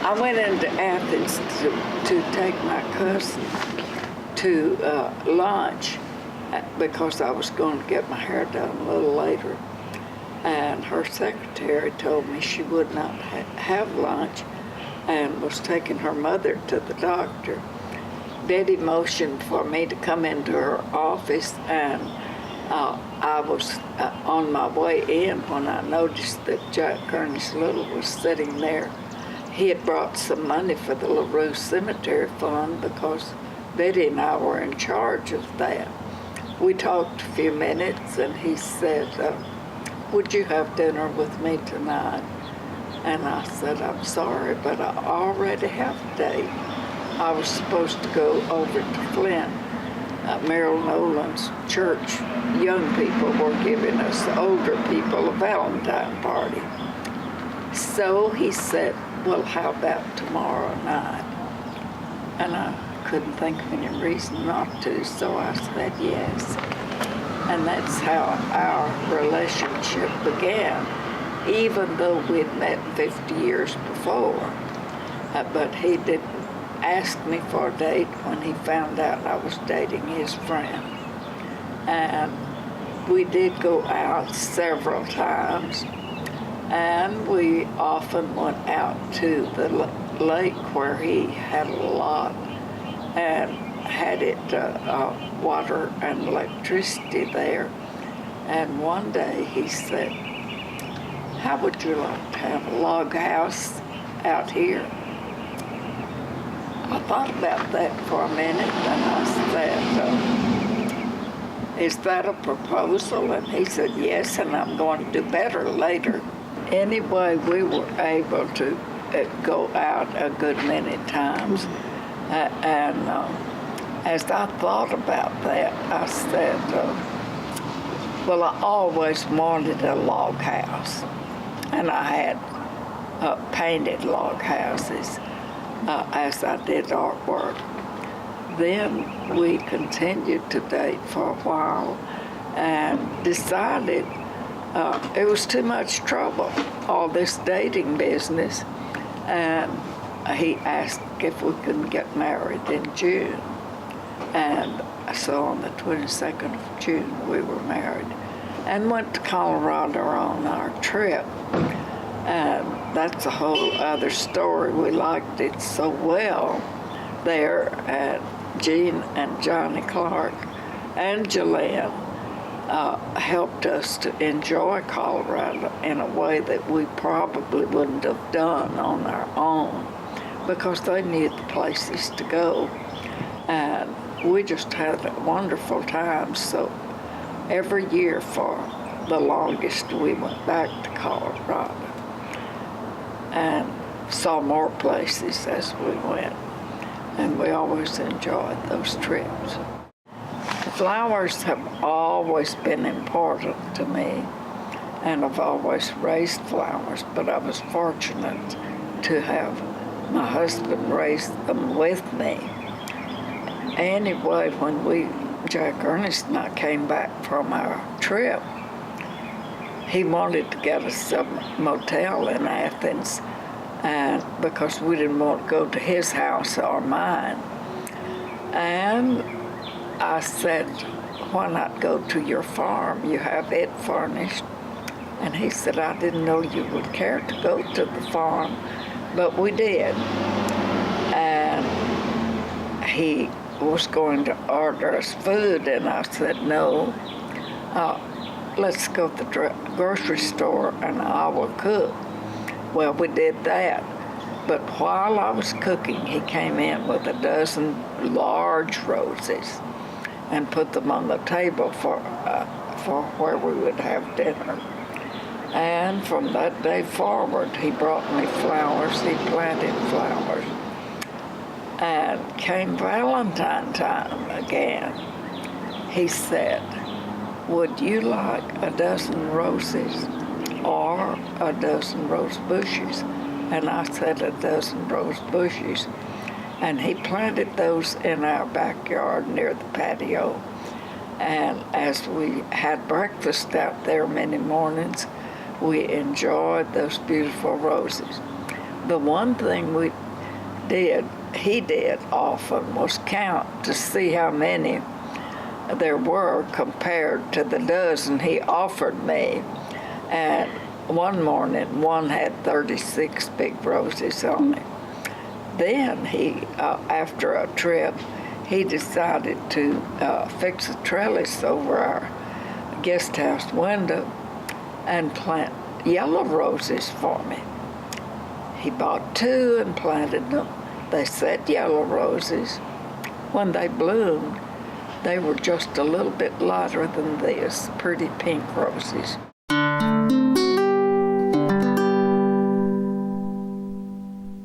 I went into Athens to take my cousin to lunch because I was going to get my hair done a little later. And her secretary told me she would not have lunch and was taking her mother to the doctor. Betty motioned for me to come into her office, and I was on my way in when I noticed that Jack Ernest Little was sitting there. He had brought some money for the LaRue Cemetery Fund because Betty and I were in charge of that. We talked a few minutes, and he said, would you have dinner with me tonight? And I said, I'm sorry, but I already have a date. I was supposed to go over to Flint. Merrill Nolan's church, young people were giving us, the older people, a Valentine party. So he said, well, how about tomorrow night? And I couldn't think of any reason not to, so I said yes. And that's how our relationship began, even though we'd met 50 years before. But he didn't ask me for a date when he found out I was dating his friend. And we did go out several times, and we often went out to the lake where he had a lot and had it water and electricity there. And one day he said, how would you like to have a log house out here? I thought about that for a minute, and I said, is that a proposal? And he said, yes, and I'm going to do better later. Anyway, we were able to go out a good many times. And as I thought about that, I said, well, I always wanted a log house. And I had painted log houses as I did artwork. Then we continued to date for a while and decided it was too much trouble, all this dating business. And he asked if we could get married in June. And so on the 22nd of June, we were married and went to Colorado on our trip. And that's a whole other story. We liked it so well there. And Jean and Johnny Clark and Jillian helped us to enjoy Colorado in a way that we probably wouldn't have done on our own, because they knew the places to go. And we just had a wonderful time. So every year for the longest, we went back to Colorado and saw more places as we went. And we always enjoyed those trips. Flowers have always been important to me, and I've always raised flowers, but I was fortunate to have my husband raise them with me. Anyway, when Jack Ernest and I came back from our trip, he wanted to get us a motel in Athens, and because we didn't want to go to his house or mine. And I said, why not go to your farm? You have it furnished. And he said, I didn't know you would care to go to the farm, but we did. And he was going to order us food, and I said, no, let's go to the grocery store and I will cook. Well, we did that. But while I was cooking, he came in with a dozen large roses and put them on the table for where we would have dinner. And from that day forward, he brought me flowers. He planted flowers. And came Valentine time again, he said, would you like a dozen roses or a dozen rose bushes? And I said, a dozen rose bushes. And he planted those in our backyard near the patio. And as we had breakfast out there many mornings, we enjoyed those beautiful roses. the one thing he did often, was count to see how many there were compared to the dozen he offered me. And one morning, one had 36 big roses on it. Then he, after a trip, he decided to fix a trellis over our guest house window and plant yellow roses for me. He bought 2 and planted them. They said yellow roses. When they bloomed, they were just a little bit lighter than this, pretty pink roses.